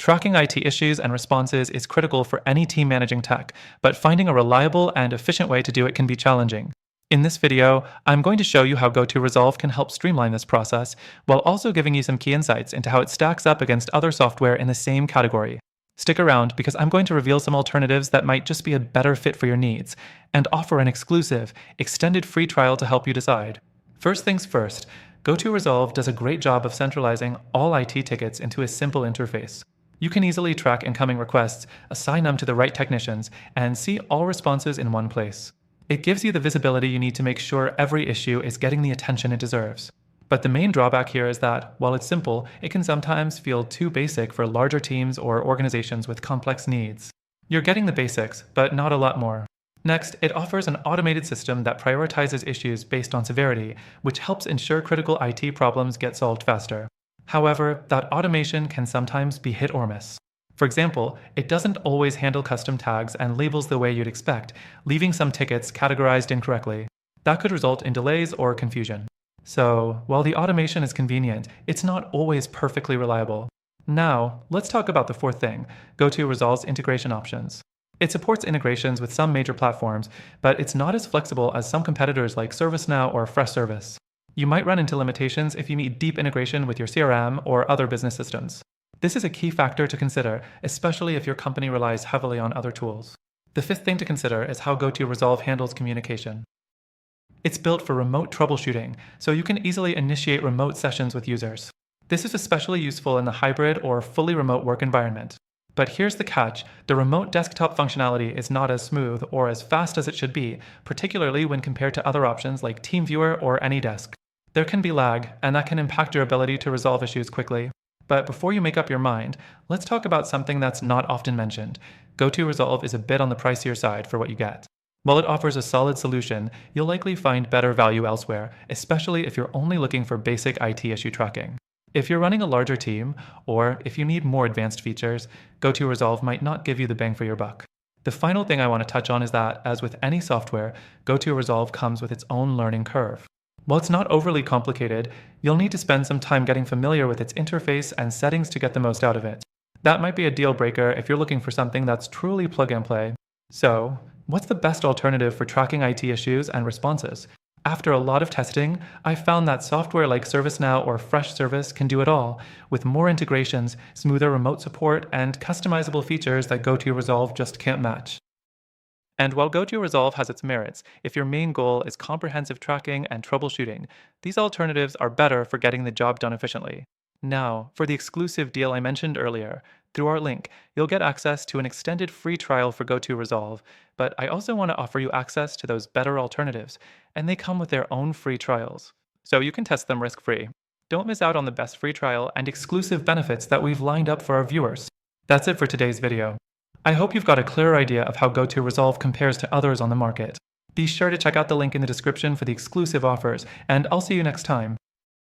Tracking IT issues and responses is critical for any team managing tech, but finding a reliable and efficient way to do it can be challenging. In this video, I'm going to show you how GoTo Resolve can help streamline this process, while also giving you some key insights into how it stacks up against other software in the same category. Stick around because I'm going to reveal some alternatives that might just be a better fit for your needs, and offer an exclusive, extended free trial to help you decide. First things first, GoTo Resolve does a great job of centralizing all IT tickets into a simple interface. You can easily track incoming requests, assign them to the right technicians, and see all responses in one place. It gives you the visibility you need to make sure every issue is getting the attention it deserves. But the main drawback here is that, while it's simple, it can sometimes feel too basic for larger teams or organizations with complex needs. You're getting the basics, but not a lot more. Next, it offers an automated system that prioritizes issues based on severity, which helps ensure critical IT problems get solved faster. However, that automation can sometimes be hit or miss. For example, it doesn't always handle custom tags and labels the way you'd expect, leaving some tickets categorized incorrectly. That could result in delays or confusion. So, while the automation is convenient, it's not always perfectly reliable. Now, let's talk about the fourth thing, GoTo Resolve's integration options. It supports integrations with some major platforms, but it's not as flexible as some competitors like ServiceNow or Freshservice. You might run into limitations if you need deep integration with your CRM or other business systems. This is a key factor to consider, especially if your company relies heavily on other tools. The fifth thing to consider is how GoTo Resolve handles communication. It's built for remote troubleshooting, so you can easily initiate remote sessions with users. This is especially useful in the hybrid or fully remote work environment. But here's the catch, the remote desktop functionality is not as smooth or as fast as it should be, particularly when compared to other options like TeamViewer or AnyDesk. There can be lag, and that can impact your ability to resolve issues quickly. But before you make up your mind, let's talk about something that's not often mentioned. GoTo Resolve is a bit on the pricier side for what you get. While it offers a solid solution, you'll likely find better value elsewhere, especially if you're only looking for basic IT issue tracking. If you're running a larger team, or if you need more advanced features, GoTo Resolve might not give you the bang for your buck. The final thing I want to touch on is that, as with any software, GoTo Resolve comes with its own learning curve. While it's not overly complicated, you'll need to spend some time getting familiar with its interface and settings to get the most out of it. That might be a deal breaker if you're looking for something that's truly plug and play. So, what's the best alternative for tracking IT issues and responses? After a lot of testing, I found that software like ServiceNow or Freshservice can do it all, with more integrations, smoother remote support, and customizable features that GoTo Resolve just can't match. And while GoTo Resolve has its merits, if your main goal is comprehensive tracking and troubleshooting, these alternatives are better for getting the job done efficiently. Now, for the exclusive deal I mentioned earlier, through our link, you'll get access to an extended free trial for GoTo Resolve, but I also want to offer you access to those better alternatives, and they come with their own free trials. So you can test them risk-free. Don't miss out on the best free trial and exclusive benefits that we've lined up for our viewers. That's it for today's video. I hope you've got a clearer idea of how GoTo Resolve compares to others on the market. Be sure to check out the link in the description for the exclusive offers, and I'll see you next time.